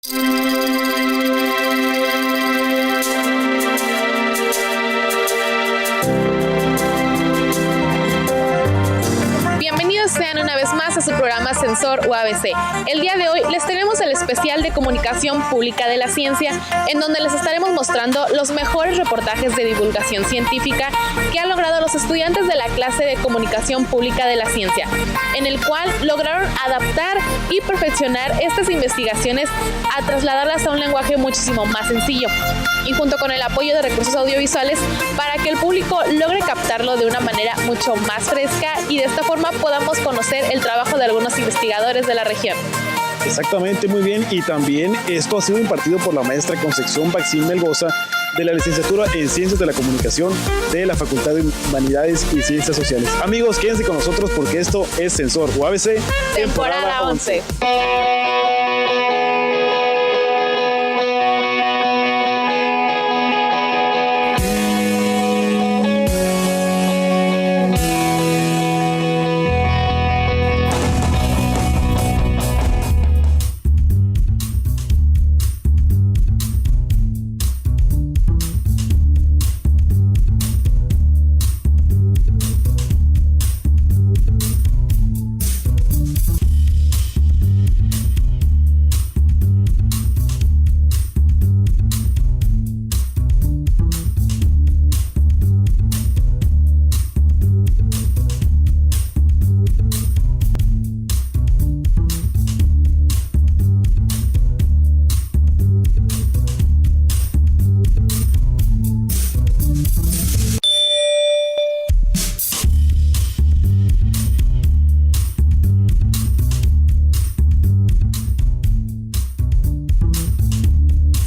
Bienvenidos sean una vez más a su programa Sensor UABC. El día de hoy les tenemos el especial de comunicación pública de la ciencia, en donde les estaremos mostrando los mejores reportajes de divulgación científica que han logrado los estudiantes de la clase de comunicación pública de la ciencia, en el cual lograron adaptar y perfeccionar estas investigaciones a trasladarlas a un lenguaje muchísimo más sencillo, y junto con el apoyo de recursos audiovisuales para que el público logre captarlo de una manera mucho más fresca y de esta forma podamos conocer el trabajo de algunos investigadores de la región. Exactamente, muy bien. Y también esto ha sido impartido por la maestra Concepción Baxín Melgoza de la licenciatura en Ciencias de la Comunicación de la Facultad de Humanidades y Ciencias Sociales. Amigos, quédense con nosotros porque esto es Sensor UABC, temporada 11.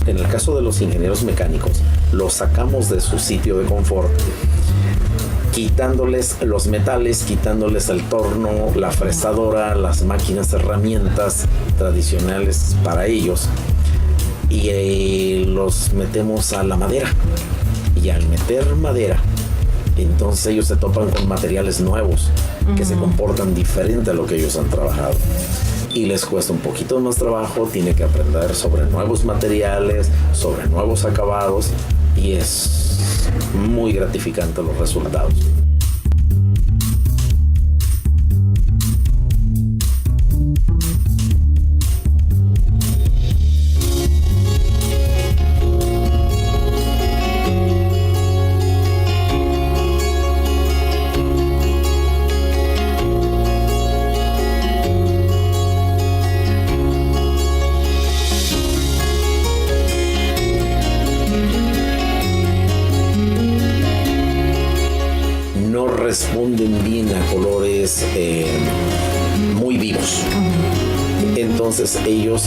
En el caso de los ingenieros mecánicos, los sacamos de su sitio de confort, quitándoles los metales, quitándoles el torno, la fresadora, las máquinas herramientas tradicionales para ellos, y los metemos a la madera. Y al meter madera, entonces ellos se topan con materiales nuevos que se comportan diferente a lo que ellos han trabajado. Y les cuesta un poquito más trabajo, tiene que aprender sobre nuevos materiales, sobre nuevos acabados, y es muy gratificante los resultados. Responden bien a colores muy vivos. Entonces ellos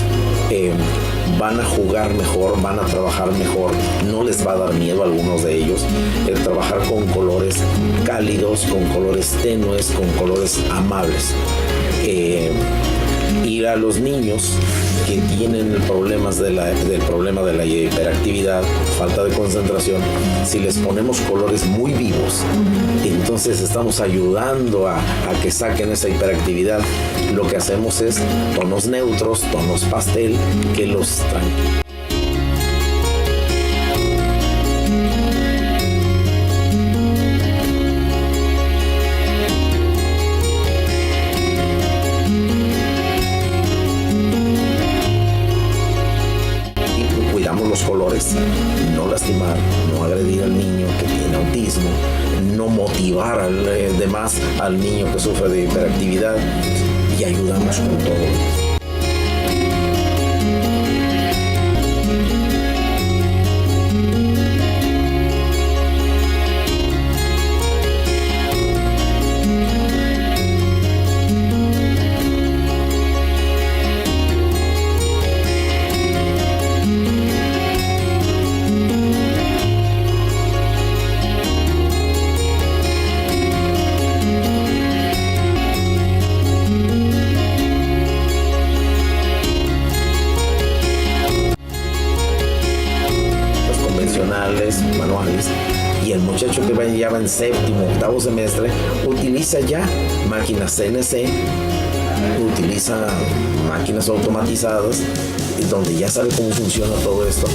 van a jugar mejor, van a trabajar mejor, no les va a dar miedo a algunos de ellos el trabajar con colores cálidos, con colores tenues, con colores amables. Y a los niños que tienen problemas del problema de la hiperactividad, falta de concentración, si les ponemos colores muy vivos, entonces estamos ayudando a que saquen esa hiperactividad. Lo que hacemos es tonos neutros, tonos pastel, que los tranquilicen. Los colores, no lastimar, no agredir al niño que tiene autismo, no motivar de más al niño que sufre de hiperactividad, y ayudamos con todo. Manuales, y el muchacho que ya va en séptimo, octavo semestre utiliza ya máquinas CNC utiliza máquinas automatizadas donde ya sabe cómo funciona todo esto,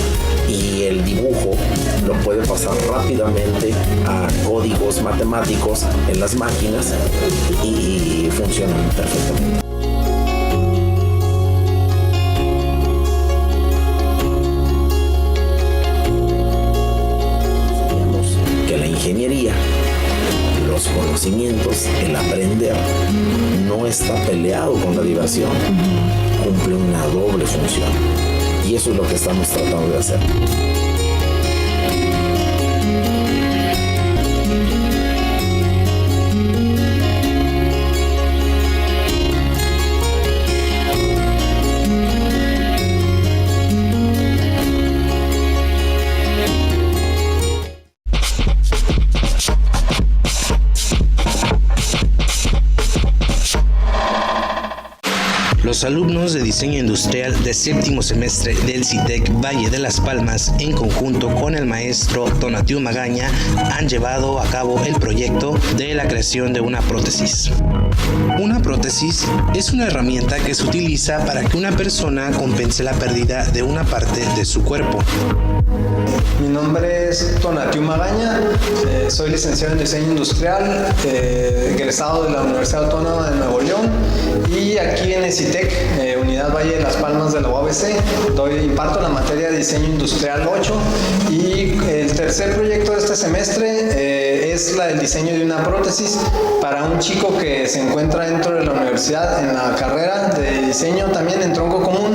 y el dibujo lo puede pasar rápidamente a códigos matemáticos en las máquinas y funcionan perfectamente. Que la ingeniería, los conocimientos, el aprender no está peleado con la diversión, cumple una doble función, y eso es lo que estamos tratando de hacer. Los alumnos de diseño industrial de séptimo semestre del CITEC Valle de Las Palmas, en conjunto con el maestro Tonatiuh Magaña, han llevado a cabo el proyecto de la creación de una prótesis. Una prótesis es una herramienta que se utiliza para que una persona compense la pérdida de una parte de su cuerpo. Mi nombre es Tonatiuh Magaña, soy licenciado en diseño industrial, egresado de la Universidad Autónoma de Nuevo León, y aquí en el CITEC, Unidad Valle de Las Palmas de la UABC, imparto la materia de diseño industrial 8, y el tercer proyecto de este semestre es el diseño de una prótesis para un chico que se encuentra dentro de la universidad en la carrera de diseño, también en tronco común,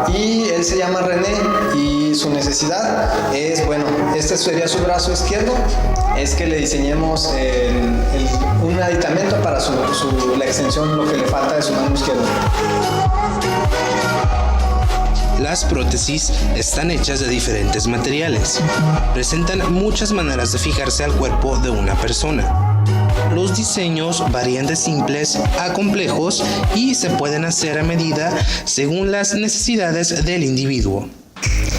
y él se llama René, y su necesidad es, este sería su brazo izquierdo, es que le diseñemos un aditamento para la extensión, lo que le falta de su mano izquierda. Las prótesis están hechas de diferentes materiales. Presentan muchas maneras de fijarse al cuerpo de una persona. Los diseños varían de simples a complejos y se pueden hacer a medida según las necesidades del individuo.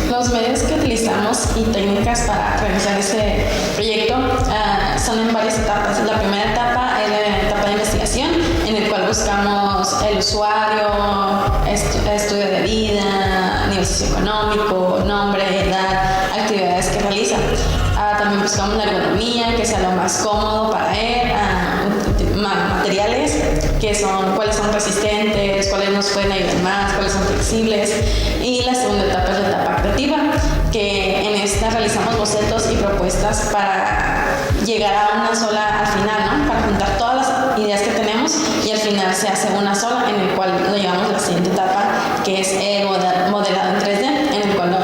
Los medios que utilizamos y técnicas para realizar este proyecto son en varias etapas. La primera etapa es la etapa de investigación, en el cual buscamos el usuario, estudio de vida, nivel socioeconómico, nombre, edad, actividades que realiza. También buscamos la ergonomía, que sea lo más cómodo para él, materiales, cuáles son resistentes, cuáles nos pueden ayudar más, cuáles son flexibles. Y la segunda etapa es la etapa creativa, que en esta realizamos bocetos y propuestas para llegar a una sola al final, ¿no? Para juntar todas las ideas que tenemos y al final se hace una sola, en el cual lo llevamos a la siguiente etapa, que es el modelado en 3D, en el cual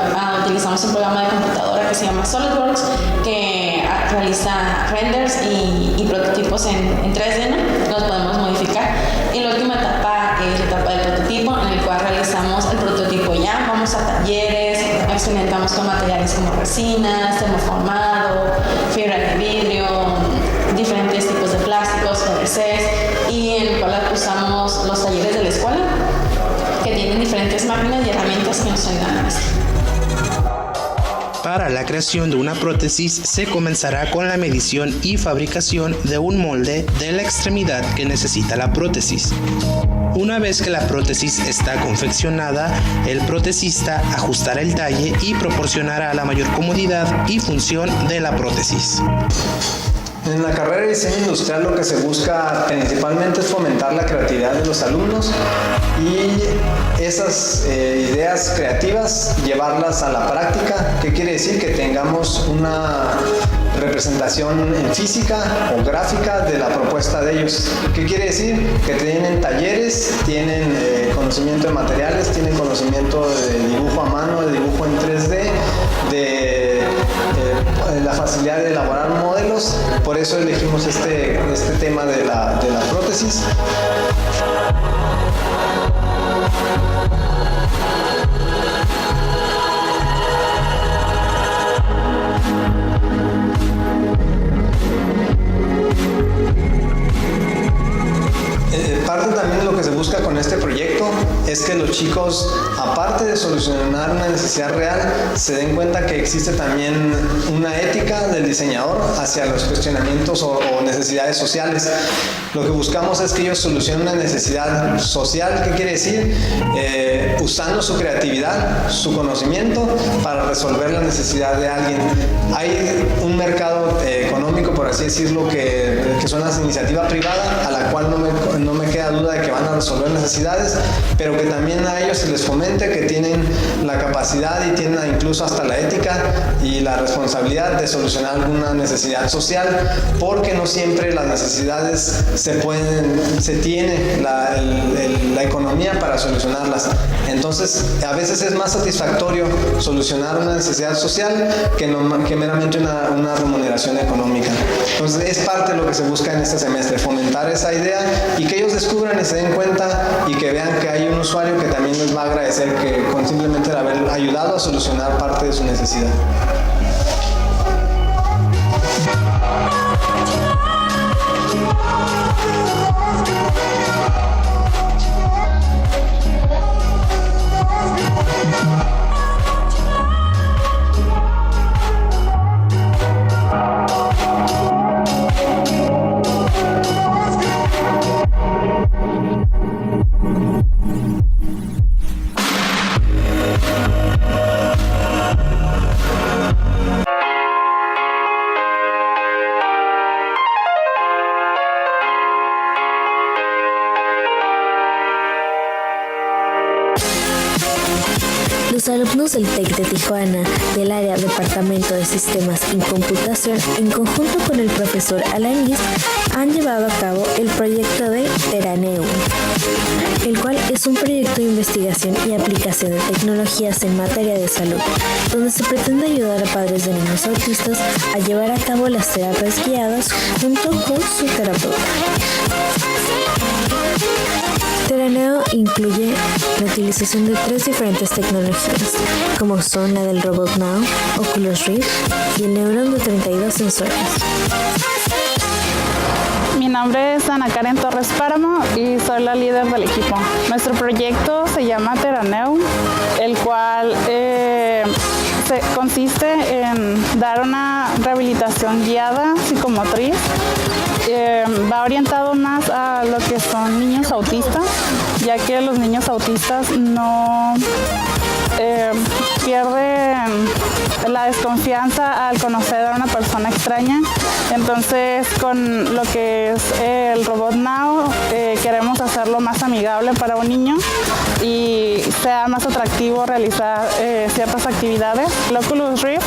utilizamos un programa de computadora que se llama SolidWorks, que realiza renders y prototipos en 3D, ¿no? Los podemos modificar. Y la última etapa es la etapa del prototipo, en el cual realizamos el prototipo ya, vamos a talleres, experimentamos con materiales como resinas, termoformado, fibra de vidrio, diferentes tipos de plásticos, PVCs, y en el cual usamos los talleres de la escuela, que tienen diferentes máquinas y herramientas que nos ayudan a esto. Para la creación de una prótesis se comenzará con la medición y fabricación de un molde de la extremidad que necesita la prótesis. Una vez que la prótesis está confeccionada, el protesista ajustará el talle y proporcionará la mayor comodidad y función de la prótesis. En la carrera de diseño industrial lo que se busca principalmente es fomentar la creatividad de los alumnos y esas ideas creativas llevarlas a la práctica. ¿Qué quiere decir? Que tengamos una representación en física o gráfica de la propuesta de ellos. ¿Qué quiere decir? Que tienen talleres, tienen conocimiento de materiales, tienen conocimiento de dibujo a mano, de dibujo en 3D, de la facilidad de elaborar modelos. Por eso elegimos este tema de la prótesis. Parte también de lo que se busca con este proyecto es que los chicos, aparte aparte de solucionar una necesidad real, se den cuenta que existe también una ética del diseñador hacia los cuestionamientos o necesidades sociales. Lo que buscamos es que ellos solucionen una necesidad social. ¿Qué quiere decir? Usando su creatividad, su conocimiento para resolver la necesidad de alguien. Hay un mercado económico, por así decirlo, que es una iniciativa privada a la cual no me queda duda de que van a resolver necesidades, pero que también a ellos se les fomente que tienen la capacidad y tienen incluso hasta la ética y la responsabilidad de solucionar alguna necesidad social, porque no siempre las necesidades se tiene la economía para solucionarlas. Entonces, a veces es más satisfactorio solucionar una necesidad social que meramente una remuneración económica. Entonces, es parte de lo que se busca en este semestre, fomentar esa idea y que ellos descubran y se den cuenta y que vean que hay un usuario que también les va a agradecer que con simplemente haber ayudado a solucionar parte de su necesidad. Los alumnos del TEC de Tijuana, del área Departamento de Sistemas y Computación, en conjunto con el profesor Alanis, han llevado a cabo el proyecto de Teraneum, el cual es un proyecto de investigación y aplicación de tecnologías en materia de salud, donde se pretende ayudar a padres de niños autistas a llevar a cabo las terapias guiadas junto con su terapeuta. Teraneum incluye la utilización de 3 diferentes tecnologías, como son la del Robot Now, Oculus Rift y el Neuron de 32 sensores. Mi nombre es Ana Karen Torres Páramo y soy la líder del equipo. Nuestro proyecto se llama Teraneum, el cual consiste en dar una rehabilitación guiada psicomotriz. Va orientado más a lo que son niños autistas, ya que los niños autistas no pierden la desconfianza al conocer a una persona extraña. Entonces, con lo que es el Robot Now, queremos hacerlo más amigable para un niño y sea más atractivo realizar ciertas actividades. El Oculus Rift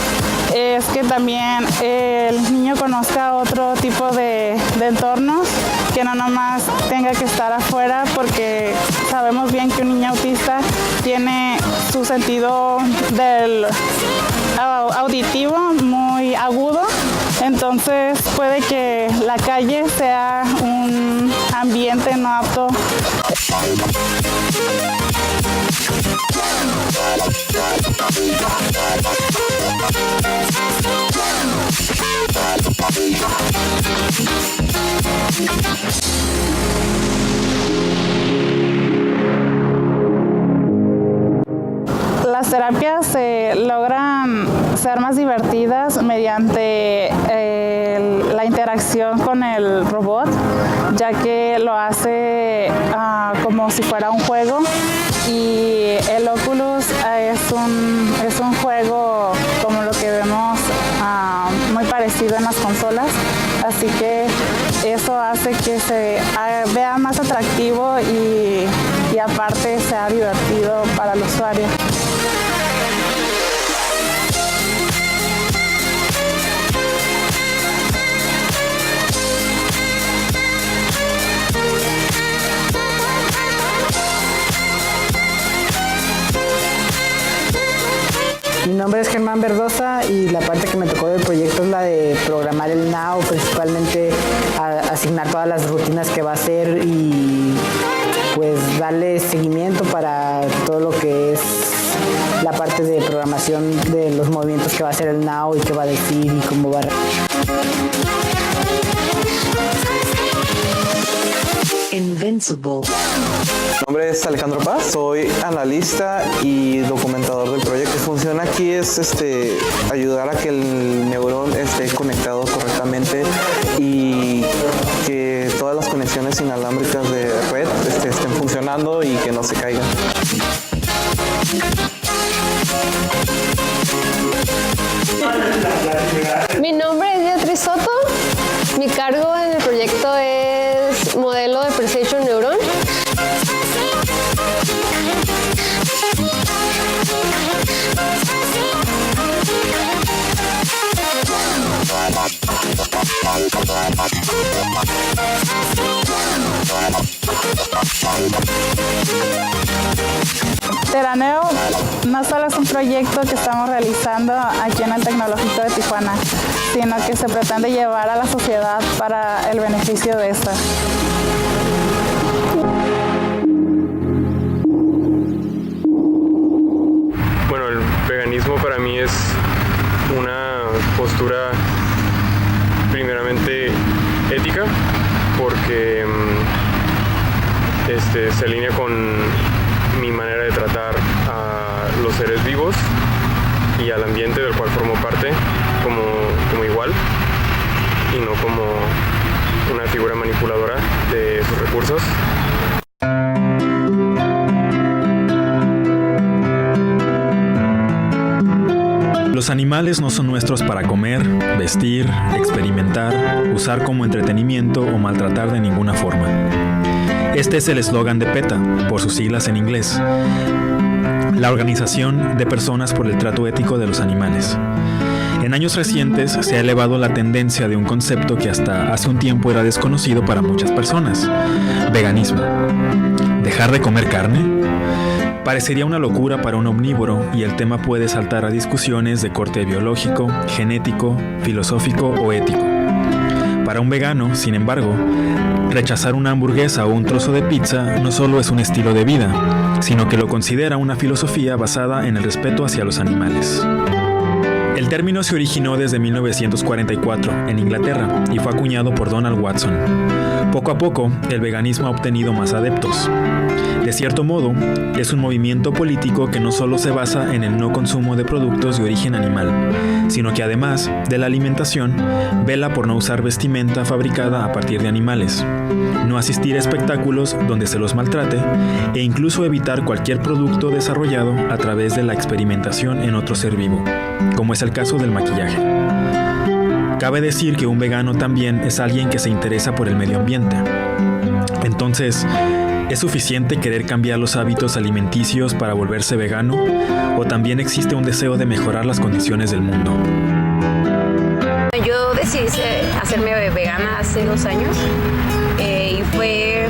es que también el niño conozca otro tipo de entornos, que no nomás tenga que estar afuera, porque sabemos bien que un niño autista tiene su sentido del auditivo muy agudo, entonces puede que la calle sea un ambiente no apto. Las terapias se logran ser más divertidas mediante la interacción con el robot, ya que lo hace como si fuera un juego, y el Oculus es un juego como lo que vemos muy parecido en las consolas, así que eso hace que se vea más atractivo y aparte sea divertido para el usuario. Mi nombre es Germán Verdosa y la parte que me tocó del proyecto es la de programar el Now, principalmente asignar todas las rutinas que va a hacer y pues darle seguimiento para todo lo que es la parte de programación de los movimientos que va a hacer el Now y qué va a decir y cómo va a... Invincible. Mi nombre es Alejandro Paz, soy analista y documentador del proyecto. Lo que funciona aquí es ayudar a que el neurón esté conectado correctamente y que todas las conexiones inalámbricas de red estén funcionando y que no se caigan. Mi nombre es Beatriz Soto. Mi cargo en el proyecto es modelo de Perception Neuron. Teraneo no solo es un proyecto que estamos realizando aquí en el Tecnológico de Tijuana, sino que se pretende llevar a la sociedad para el beneficio de esta. Bueno, el veganismo para mí es una postura primeramente ética, porque se alinea con mi manera de tratar a los seres vivos y al ambiente del cual formo parte como igual y no como una figura manipuladora de sus recursos. Los animales no son nuestros para comer, vestir, experimentar, usar como entretenimiento o maltratar de ninguna forma. Este es el eslogan de PETA, por sus siglas en inglés, la Organización de Personas por el Trato Ético de los Animales. En años recientes se ha elevado la tendencia de un concepto que hasta hace un tiempo era desconocido para muchas personas: veganismo. ¿Dejar de comer carne? Parecería una locura para un omnívoro y el tema puede saltar a discusiones de corte biológico, genético, filosófico o ético. Para un vegano, sin embargo, rechazar una hamburguesa o un trozo de pizza no solo es un estilo de vida, sino que lo considera una filosofía basada en el respeto hacia los animales. El término se originó desde 1944 en Inglaterra y fue acuñado por Donald Watson. Poco a poco, el veganismo ha obtenido más adeptos. De cierto modo, es un movimiento político que no solo se basa en el no consumo de productos de origen animal, sino que además de la alimentación, vela por no usar vestimenta fabricada a partir de animales, no asistir a espectáculos donde se los maltrate e incluso evitar cualquier producto desarrollado a través de la experimentación en otro ser vivo, como es el caso del maquillaje. Cabe decir que un vegano también es alguien que se interesa por el medio ambiente. Entonces, ¿es suficiente querer cambiar los hábitos alimenticios para volverse vegano? ¿O también existe un deseo de mejorar las condiciones del mundo? Yo decidí hacerme vegana hace 2 años y fue...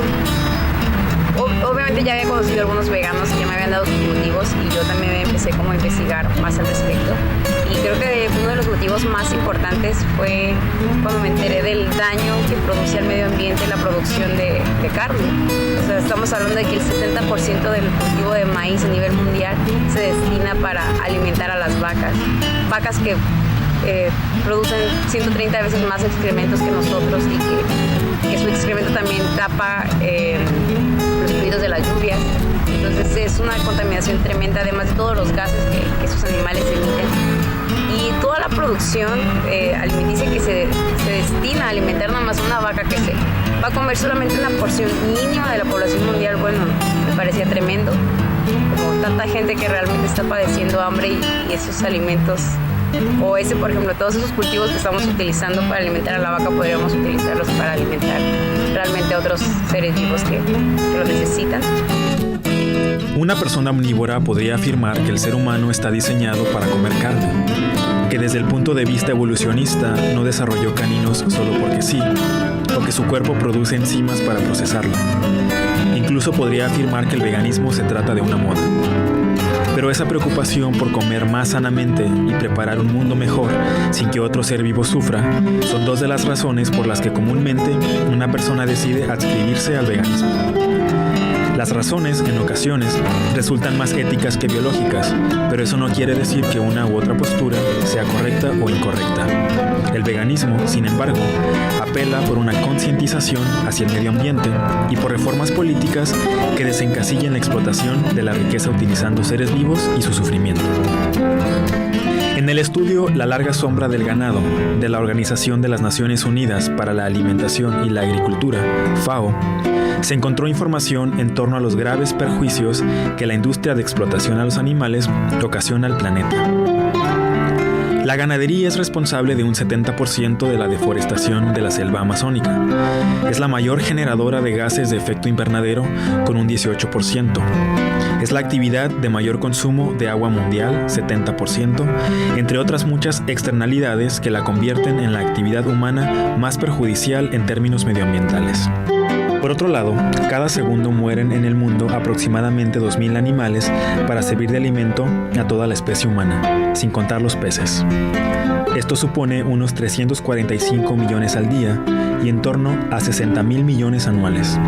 Obviamente ya había conocido a algunos veganos que ya me habían dado sus motivos y yo también empecé como a investigar más al respecto. Y creo que uno de los motivos más importantes fue cuando me enteré del daño que produce al medio ambiente la producción de carne. O sea, estamos hablando de que el 70% del cultivo de maíz a nivel mundial se destina para alimentar a las vacas. Vacas que producen 130 veces más excrementos que nosotros y que su excremento también tapa los fluidos de las lluvias. Entonces es una contaminación tremenda, además de todos los gases que esos animales emiten. Y toda la producción alimenticia que se destina a alimentar nada más una vaca que se va a comer solamente una porción mínima de la población mundial, bueno, me parecía tremendo. Como tanta gente que realmente está padeciendo hambre y esos alimentos, o por ejemplo, todos esos cultivos que estamos utilizando para alimentar a la vaca, podríamos utilizarlos para alimentar realmente a otros seres vivos que lo necesitan. Una persona omnívora podría afirmar que el ser humano está diseñado para comer carne, que desde el punto de vista evolucionista no desarrolló caninos solo porque sí, o que su cuerpo produce enzimas para procesarla. Incluso podría afirmar que el veganismo se trata de una moda. Pero esa preocupación por comer más sanamente y preparar un mundo mejor sin que otro ser vivo sufra son 2 de las razones por las que comúnmente una persona decide adscribirse al veganismo. Las razones, en ocasiones, resultan más éticas que biológicas, pero eso no quiere decir que una u otra postura sea correcta o incorrecta. El veganismo, sin embargo, apela por una concientización hacia el medio ambiente y por reformas políticas que desencasillen la explotación de la riqueza utilizando seres vivos y su sufrimiento. En el estudio La larga sombra del ganado, de la Organización de las Naciones Unidas para la Alimentación y la Agricultura, FAO, se encontró información en torno a los graves perjuicios que la industria de explotación a los animales ocasiona al planeta. La ganadería es responsable de un 70% de la deforestación de la selva amazónica. Es la mayor generadora de gases de efecto invernadero con un 18%. Es la actividad de mayor consumo de agua mundial, 70%, entre otras muchas externalidades que la convierten en la actividad humana más perjudicial en términos medioambientales. Por otro lado, cada segundo mueren en el mundo aproximadamente 2.000 animales para servir de alimento a toda la especie humana, sin contar los peces. Esto supone unos 345 millones al día y en torno a 60.000 millones anuales.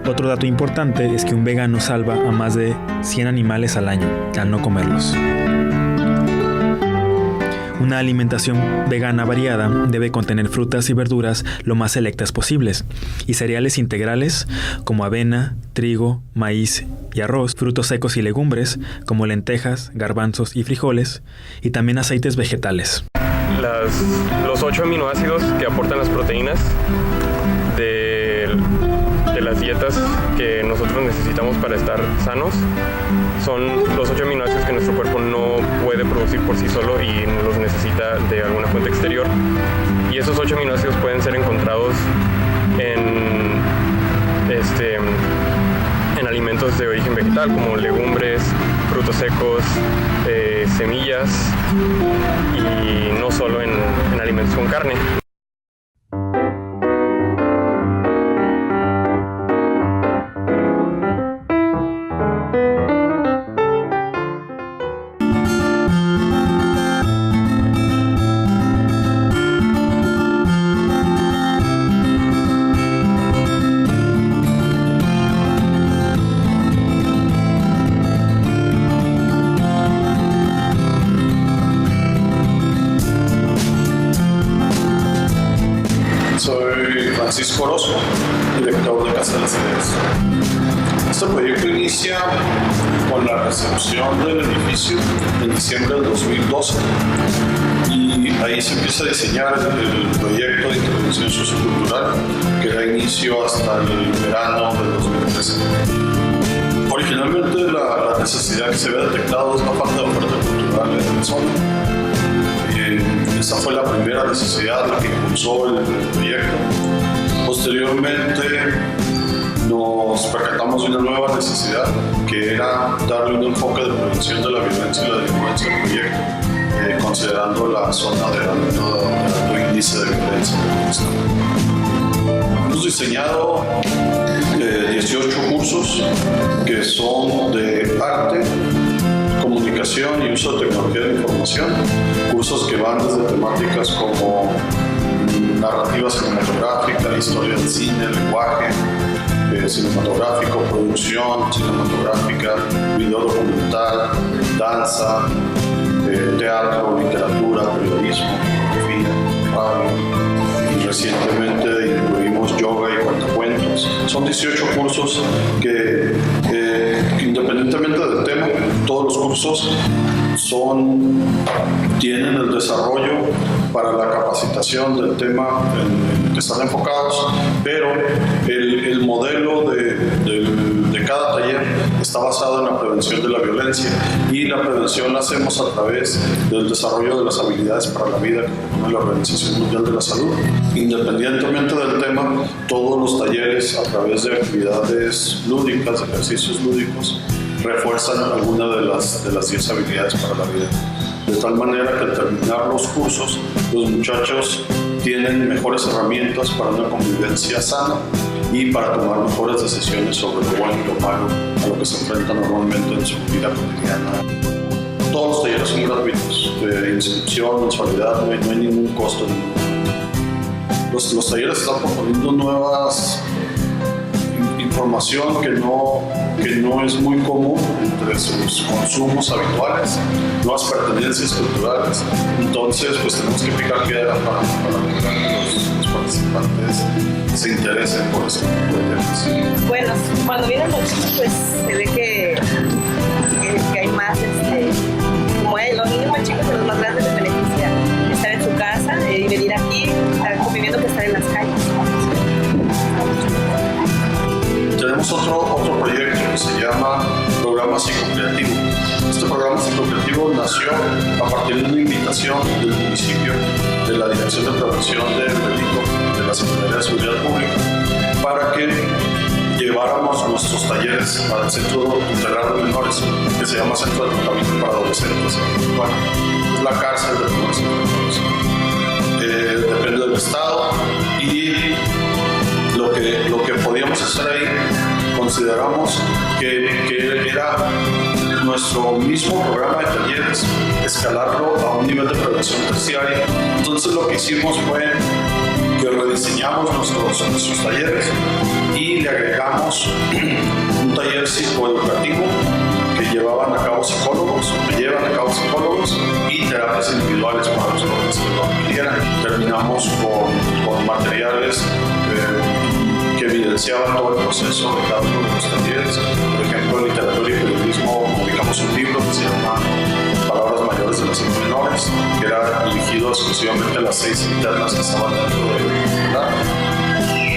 Otro dato importante es que un vegano salva a más de 100 animales al año al no comerlos. Una alimentación vegana variada debe contener frutas y verduras lo más selectas posibles y cereales integrales como avena, trigo, maíz y arroz, frutos secos y legumbres como lentejas, garbanzos y frijoles y también aceites vegetales. Los 8 aminoácidos que aportan las proteínas de las dietas que nosotros necesitamos para estar sanos son los 8 aminoácidos que nuestro cuerpo no puede producir por sí solo y los necesita de alguna fuente exterior. Y esos 8 aminoácidos pueden ser encontrados en alimentos de origen vegetal como legumbres, frutos secos, semillas y no solo en alimentos con carne. Francisco Orozco, director de Casa de las Ideas. Este proyecto inicia con la recepción del edificio en diciembre del 2012 y ahí se empieza a diseñar el proyecto de intervención sociocultural que da inicio hasta el verano del 2013. Originalmente la necesidad que se había detectado es la falta de oferta cultural en la zona. Esa fue la primera necesidad, la que impulsó el proyecto. Posteriormente nos percatamos de una nueva necesidad que era darle un enfoque de prevención de la violencia y la delincuencia al proyecto, considerando la zona de alto índice de violencia. Hemos diseñado 18 cursos que son de arte, comunicación y uso de tecnología de información, cursos que van desde temáticas como narrativa cinematográfica, historia del cine, lenguaje cinematográfico, producción cinematográfica, video documental, danza, teatro, literatura, periodismo, fotografía, radio y recientemente incluimos yoga y cuentacuentos. Son 18 cursos que independientemente del tema, todos los cursos tienen el desarrollo para la capacitación del tema en el que están enfocados, pero el modelo de cada taller está basado en la prevención de la violencia y la prevención la hacemos a través del desarrollo de las habilidades para la vida que propone la Organización Mundial de la Salud. Independientemente del tema, todos los talleres a través de actividades lúdicas, de ejercicios lúdicos, refuerzan alguna de las 10 habilidades para la vida. De tal manera que al terminar los cursos, los muchachos tienen mejores herramientas para una convivencia sana y para tomar mejores decisiones sobre lo bueno y lo malo a lo que se enfrentan normalmente en su vida cotidiana. Todos los talleres son gratuitos, de inscripción, mensualidad, no hay ningún costo. Los talleres están proponiendo nuevas información que no es muy común entre sus consumos habituales, nuevas pertenencias culturales. Entonces, pues tenemos que picar piedra para lograr que los participantes se interesen por ese tipo de temas. Bueno, cuando vienen los chicos, pues se ve que hay más, como los niños más chicos y los más grandes les beneficia estar en su casa y venir aquí, estar conviviendo que estar en las calles. Tenemos otro proyecto que se llama Programa Psicocreativo. Este programa psicocreativo nació a partir de una invitación del municipio, de la Dirección de Prevención del Delito de la Secretaría de Seguridad Pública, para que lleváramos nuestros talleres al Centro Integral de Menores, que se llama Centro de Tratamiento para Adolescentes. Bueno, es la cárcel de menores y menores. Depende del estado y lo que podíamos hacer ahí, consideramos que era nuestro mismo programa de talleres, escalarlo a un nivel de prevención terciaria. Entonces lo que hicimos fue que rediseñamos nuestros talleres y le agregamos un taller psicoeducativo que llevaban a cabo psicólogos, y terapias individuales para los jóvenes que lo requieran. Terminamos con materiales que evidenciaban todo el proceso de cada uno de los talleres. Por ejemplo, en literatura y periodismo publicamos un libro que se llama Palabras mayores de las menores, que era dirigido exclusivamente a las 6 internas que estaban dentro del lugar.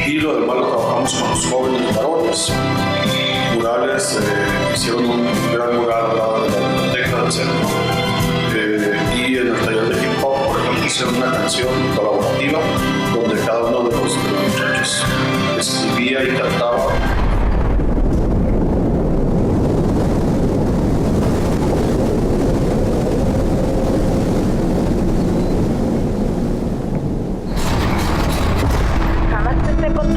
Y lo demás lo trabajamos con los jóvenes varones. Murales, hicieron un gran mural al lado de la biblioteca del centro. Y en el taller de hip hop, por ejemplo, hicieron una canción colaborativa donde cada uno de los muchachos escribía y cantaba.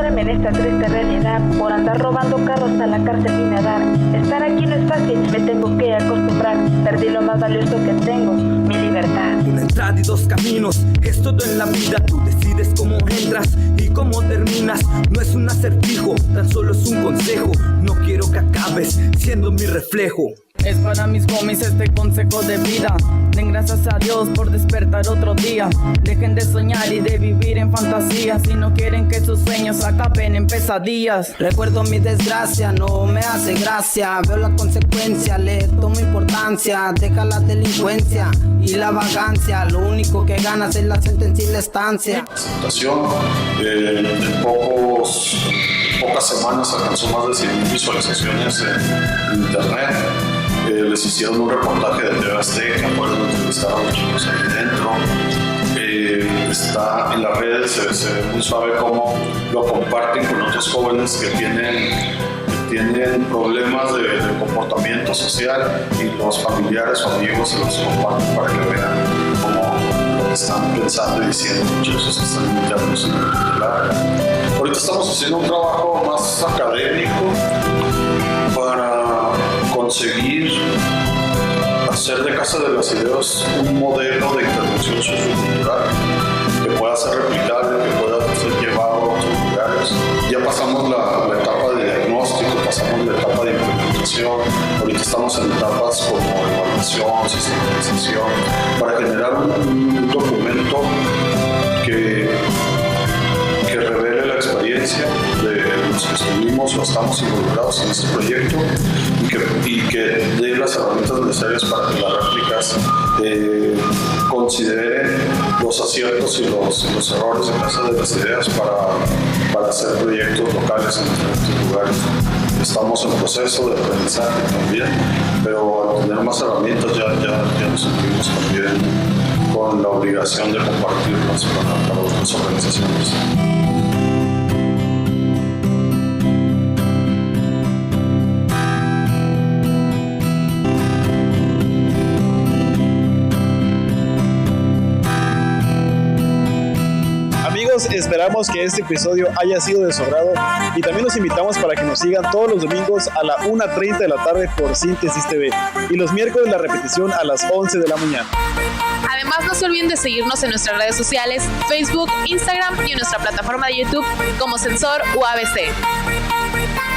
En esta triste realidad, por andar robando carros a la cárcel vine a dar. Estar aquí no es fácil, me tengo que acostumbrar. Perdí lo más valioso que tengo, mi libertad. Una entrada y dos caminos, es todo en la vida. Tú decides cómo entras y cómo terminas. No es un acertijo, tan solo es un consejo. No quiero que acabes siendo mi reflejo. Es para mis homies este consejo de vida. Den gracias a Dios por despertar otro día. Dejen de soñar y de vivir en fantasías. Si no quieren que sus sueños acaben en pesadillas. Recuerdo mi desgracia, no me hace gracia. Veo la consecuencia, le tomo importancia. Deja la delincuencia y la vagancia. Lo único que ganas es la sentencia y la estancia. Presentación, en pocas semanas alcanzó más de 100,000 visualizaciones en internet. Les hicieron un reportaje de TV Azteca, pueden entrevistar a los chicos ahí dentro. Está en las redes, se ve muy suave cómo lo comparten con otros jóvenes que tienen problemas de comportamiento social, y los familiares o amigos se los comparten para que vean cómo lo que están pensando y diciendo muchachos que están internos en el tutelar. Ahorita estamos haciendo un trabajo más académico para conseguir hacer de Casa de las Ideas un modelo de intervención sociocultural que pueda ser replicable, que pueda ser llevado a otros lugares. Ya pasamos la etapa de diagnóstico, pasamos la etapa de implementación, ahorita estamos en etapas como evaluación, sistematización, para generar un documento que revele la experiencia de los que estuvimos o estamos involucrados en este proyecto y que dé las herramientas necesarias para que las réplicas consideren los aciertos y los errores de Casa de las Ideas para hacer proyectos locales en diferentes lugares. Estamos en proceso de aprendizaje también, pero al tener más herramientas ya nos sentimos también con la obligación de compartirlas para otras organizaciones. Esperamos que este episodio haya sido de su agrado y también los invitamos para que nos sigan todos los domingos a la 1:30 de la tarde por Síntesis TV y los miércoles la repetición a las 11 de la mañana. Además, no se olviden de seguirnos en nuestras redes sociales, Facebook, Instagram y en nuestra plataforma de YouTube como Sensor UABC.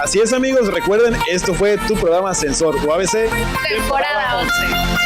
Así es, amigos, recuerden, esto fue tu programa Sensor UABC. Temporada 11.